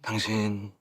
당신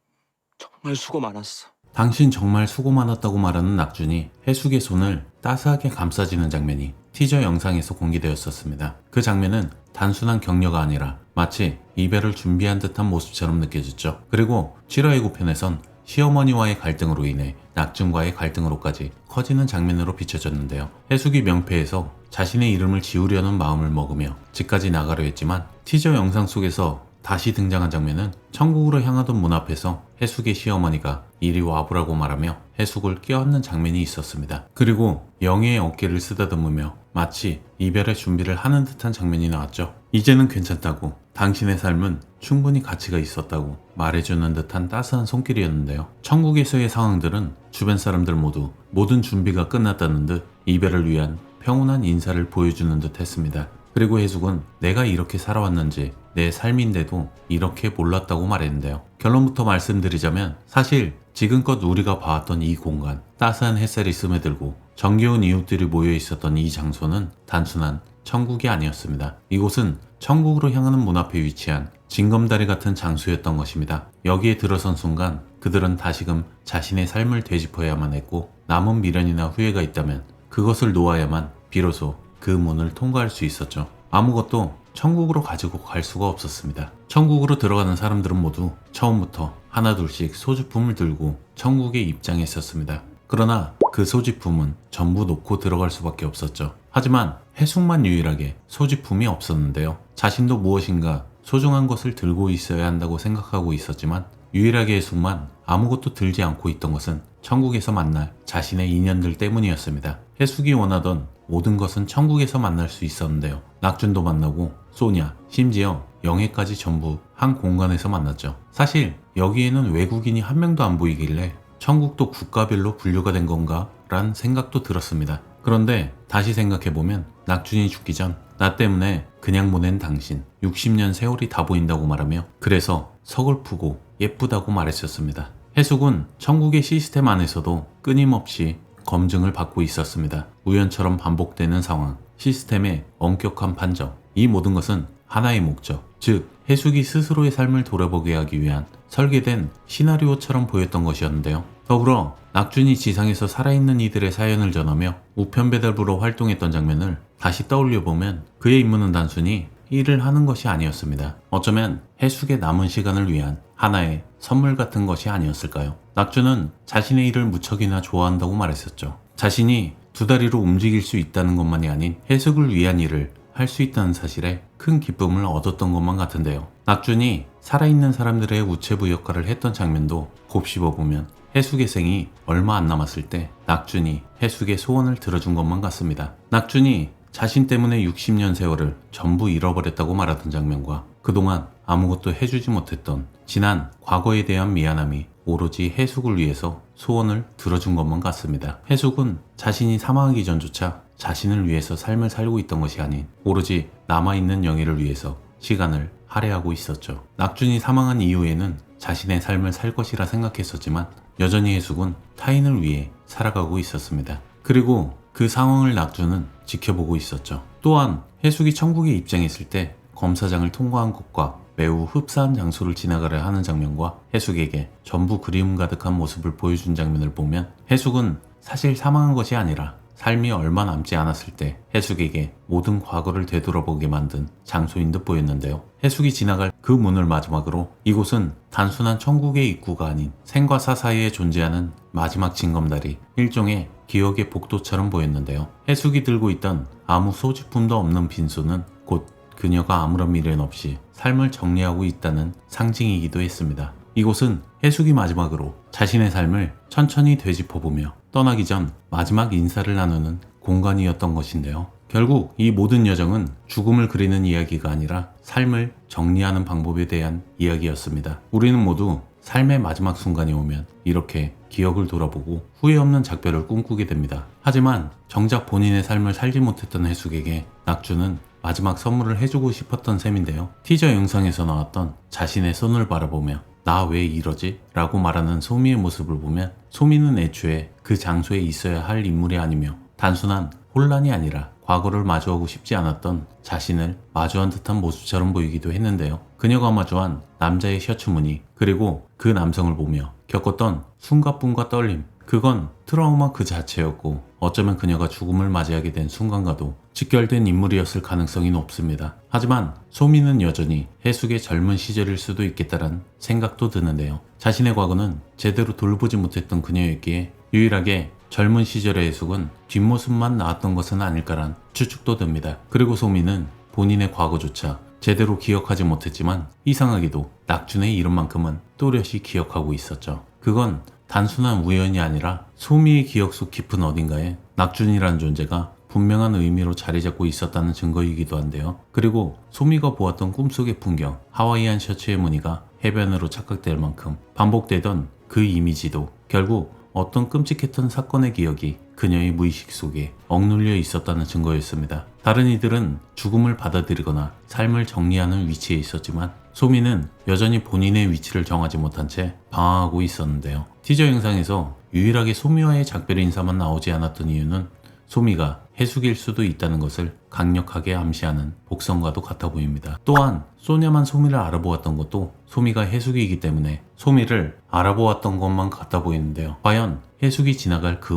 정말 수고 많았어. 당신 정말 수고 많았다고 말하는 낙준이 해숙의 손을 따스하게 감싸지는 장면이 티저 영상에서 공개되었었습니다. 그 장면은 단순한 격려가 아니라 마치 이별을 준비한 듯한 모습처럼 느껴졌죠. 그리고 7화 예고편에선 시어머니와의 갈등으로 인해 낙준과의 갈등으로까지 커지는 장면으로 비춰졌는데요. 해숙이 명패에서 자신의 이름을 지우려는 마음을 먹으며 집까지 나가려 했지만 티저 영상 속에서 다시 등장한 장면은 천국으로 향하던 문 앞에서 해숙의 시어머니가 이리 와보라고 말하며 해숙을 껴안는 장면이 있었습니다. 그리고 영희의 어깨를 쓰다듬으며 마치 이별의 준비를 하는 듯한 장면이 나왔죠. 이제는 괜찮다고, 당신의 삶은 충분히 가치가 있었다고 말해주는 듯한 따스한 손길이었는데요. 천국에서의 상황들은 주변 사람들 모두 모든 준비가 끝났다는 듯 이별을 위한 평온한 인사를 보여주는 듯 했습니다. 그리고 해숙은 내가 이렇게 살아왔는지 내 삶인데도 이렇게 몰랐다고 말했는데요. 결론부터 말씀드리자면 사실 지금껏 우리가 봐왔던 이 공간, 따스한 햇살이 스며들고 정겨운 이웃들이 모여 있었던 이 장소는 단순한 천국이 아니었습니다. 이곳은 천국으로 향하는 문 앞에 위치한 징검다리 같은 장소였던 것입니다. 여기에 들어선 순간 그들은 다시금 자신의 삶을 되짚어야만 했고 남은 미련이나 후회가 있다면 그것을 놓아야만 비로소 그 문을 통과할 수 있었죠. 아무것도 천국으로 가지고 갈 수가 없었습니다. 천국으로 들어가는 사람들은 모두 처음부터 하나둘씩 소지품을 들고 천국에 입장했었습니다. 그러나 그 소지품은 전부 놓고 들어갈 수밖에 없었죠. 하지만 해숙만 유일하게 소지품이 없었는데요. 자신도 무엇인가 소중한 것을 들고 있어야 한다고 생각하고 있었지만 유일하게 해숙만 아무것도 들지 않고 있던 것은 천국에서 만날 자신의 인연들 때문이었습니다. 해숙이 원하던 모든 것은 천국에서 만날 수 있었는데요. 낙준도 만나고 소냐, 심지어 영애까지 전부 한 공간에서 만났죠. 사실 여기에는 외국인이 한 명도 안 보이길래 천국도 국가별로 분류가 된 건가? 란 생각도 들었습니다. 그런데 다시 생각해보면 낙준이 죽기 전 나 때문에 그냥 보낸 당신 60년 세월이 다 보인다고 말하며 그래서 서글프고 예쁘다고 말했었습니다. 해숙은 천국의 시스템 안에서도 끊임없이 검증을 받고 있었습니다. 우연처럼 반복되는 상황, 시스템의 엄격한 판정, 이 모든 것은 하나의 목적, 즉 해숙이 스스로의 삶을 돌아보게 하기 위한 설계된 시나리오처럼 보였던 것이었는데요. 더불어 낙준이 지상에서 살아있는 이들의 사연을 전하며 우편 배달부로 활동했던 장면을 다시 떠올려보면 그의 임무는 단순히 일을 하는 것이 아니었습니다. 어쩌면 해숙의 남은 시간을 위한 하나의 선물 같은 것이 아니었을까요? 낙준은 자신의 일을 무척이나 좋아한다고 말했었죠. 자신이 두 다리로 움직일 수 있다는 것만이 아닌 해숙을 위한 일을 할 수 있다는 사실에 큰 기쁨을 얻었던 것만 같은데요. 낙준이 살아있는 사람들의 우체부 역할을 했던 장면도 곱씹어보면 해숙의 생이 얼마 안 남았을 때 낙준이 해숙의 소원을 들어준 것만 같습니다. 낙준이 자신 때문에 60년 세월을 전부 잃어버렸다고 말하던 장면과 그동안 아무것도 해주지 못했던 지난 과거에 대한 미안함이 오로지 해숙을 위해서 소원을 들어준 것만 같습니다. 해숙은 자신이 사망하기 전조차 자신을 위해서 삶을 살고 있던 것이 아닌 오로지 남아있는 영희를 위해서 시간을 할애하고 있었죠. 낙준이 사망한 이후에는 자신의 삶을 살 것이라 생각했었지만 여전히 해숙은 타인을 위해 살아가고 있었습니다. 그리고 그 상황을 낙준은 지켜보고 있었죠. 또한 해숙이 천국에 입장했을 때 검사장을 통과한 곳과 매우 흡사한 장소를 지나가려 하는 장면과 해숙에게 전부 그리움 가득한 모습을 보여준 장면을 보면 해숙은 사실 사망한 것이 아니라 삶이 얼마 남지 않았을 때 해숙에게 모든 과거를 되돌아보게 만든 장소인 듯 보였는데요. 해숙이 지나갈 그 문을 마지막으로 이곳은 단순한 천국의 입구가 아닌 생과 사 사이에 존재하는 마지막 징검다리, 일종의 기억의 복도처럼 보였는데요. 해숙이 들고 있던 아무 소지품도 없는 빈소는 곧 그녀가 아무런 미련 없이 삶을 정리하고 있다는 상징이기도 했습니다. 이곳은 해숙이 마지막으로 자신의 삶을 천천히 되짚어보며 떠나기 전 마지막 인사를 나누는 공간이었던 것인데요. 결국 이 모든 여정은 죽음을 그리는 이야기가 아니라 삶을 정리하는 방법에 대한 이야기였습니다. 우리는 모두 삶의 마지막 순간이 오면 이렇게 기억을 돌아보고 후회 없는 작별을 꿈꾸게 됩니다. 하지만 정작 본인의 삶을 살지 못했던 해숙에게 낙준은 마지막 선물을 해주고 싶었던 셈인데요. 티저 영상에서 나왔던 자신의 손을 바라보며 나 왜 이러지? 라고 말하는 소미의 모습을 보면 소미는 애초에 그 장소에 있어야 할 인물이 아니며 단순한 혼란이 아니라 과거를 마주하고 싶지 않았던 자신을 마주한 듯한 모습처럼 보이기도 했는데요. 그녀가 마주한 남자의 셔츠 무늬, 그리고 그 남성을 보며 겪었던 숨가쁨과 떨림, 그건 트라우마 그 자체였고 어쩌면 그녀가 죽음을 맞이하게 된 순간과도 직결된 인물이었을 가능성이 높습니다. 하지만 소미는 여전히 해숙의 젊은 시절일 수도 있겠다란 생각도 드는데요. 자신의 과거는 제대로 돌보지 못했던 그녀였기에 유일하게 젊은 시절의 해숙은 뒷모습만 나왔던 것은 아닐까란 추측도 듭니다. 그리고 소미는 본인의 과거조차 제대로 기억하지 못했지만 이상하게도 낙준의 이름만큼은 또렷이 기억하고 있었죠. 그건 단순한 우연이 아니라 소미의 기억 속 깊은 어딘가에 낙준이라는 존재가 분명한 의미로 자리 잡고 있었다는 증거이기도 한데요. 그리고 소미가 보았던 꿈속의 풍경, 하와이안 셔츠의 무늬가 해변으로 착각될 만큼 반복되던 그 이미지도 결국 어떤 끔찍했던 사건의 기억이 그녀의 무의식 속에 억눌려 있었다는 증거였습니다. 다른 이들은 죽음을 받아들이거나 삶을 정리하는 위치에 있었지만 소미는 여전히 본인의 위치를 정하지 못한 채 방황하고 있었는데요. 티저 영상에서 유일하게 소미와의 작별 인사만 나오지 않았던 이유는 소미가 해숙일 수도 있다는 것을 강력하게 암시하는 복선과도 같아 보입니다. 또한 소냐만 소미를 알아보았던 것도 소미가 해숙이기 때문에 소미를 알아보았던 것만 같아 보이는데요. 과연 해숙이 지나갈 그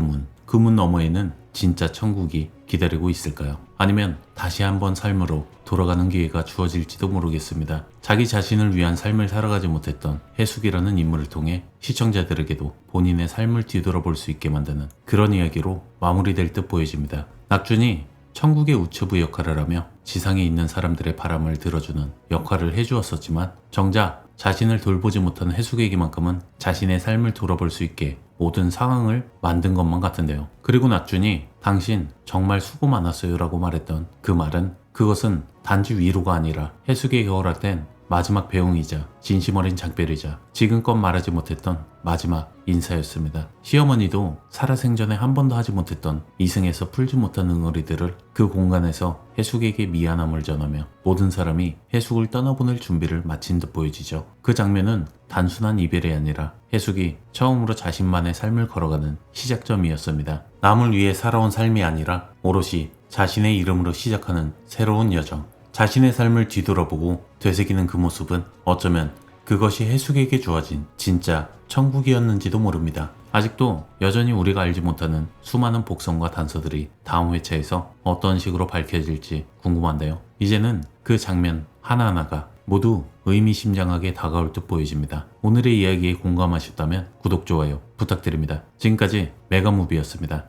문 너머에는 진짜 천국이 기다리고 있을까요? 아니면 다시 한번 삶으로 돌아가는 기회가 주어질지도 모르겠습니다. 자기 자신을 위한 삶을 살아가지 못했던 해숙이라는 인물을 통해 시청자들에게도 본인의 삶을 뒤돌아볼 수 있게 만드는 그런 이야기로 마무리될 듯 보여집니다. 낙준이 천국의 우체부 역할을 하며 지상에 있는 사람들의 바람을 들어주는 역할을 해주었었지만 정작 자신을 돌보지 못한 해숙에게만큼은 자신의 삶을 돌아볼 수 있게 모든 상황을 만든 것만 같은데요. 그리고 낙준이 당신 정말 수고 많았어요 라고 말했던 그 말은 그것은 단지 위로가 아니라 해숙에게 허락된 마지막 배웅이자 진심 어린 작별이자 지금껏 말하지 못했던 마지막 인사였습니다. 시어머니도 살아생전에 한 번도 하지 못했던 이승에서 풀지 못한 응어리들을 그 공간에서 해숙에게 미안함을 전하며 모든 사람이 해숙을 떠나보낼 준비를 마친 듯 보여지죠. 그 장면은 단순한 이별이 아니라 해숙이 처음으로 자신만의 삶을 걸어가는 시작점이었습니다. 남을 위해 살아온 삶이 아니라 오롯이 자신의 이름으로 시작하는 새로운 여정. 자신의 삶을 뒤돌아보고 되새기는 그 모습은 어쩌면 그것이 해숙에게 주어진 진짜 천국이었는지도 모릅니다. 아직도 여전히 우리가 알지 못하는 수많은 복선과 단서들이 다음 회차에서 어떤 식으로 밝혀질지 궁금한데요. 이제는 그 장면 하나하나가 모두 의미심장하게 다가올 듯 보여집니다. 오늘의 이야기에 공감하셨다면 구독, 좋아요 부탁드립니다. 지금까지 메가무비였습니다.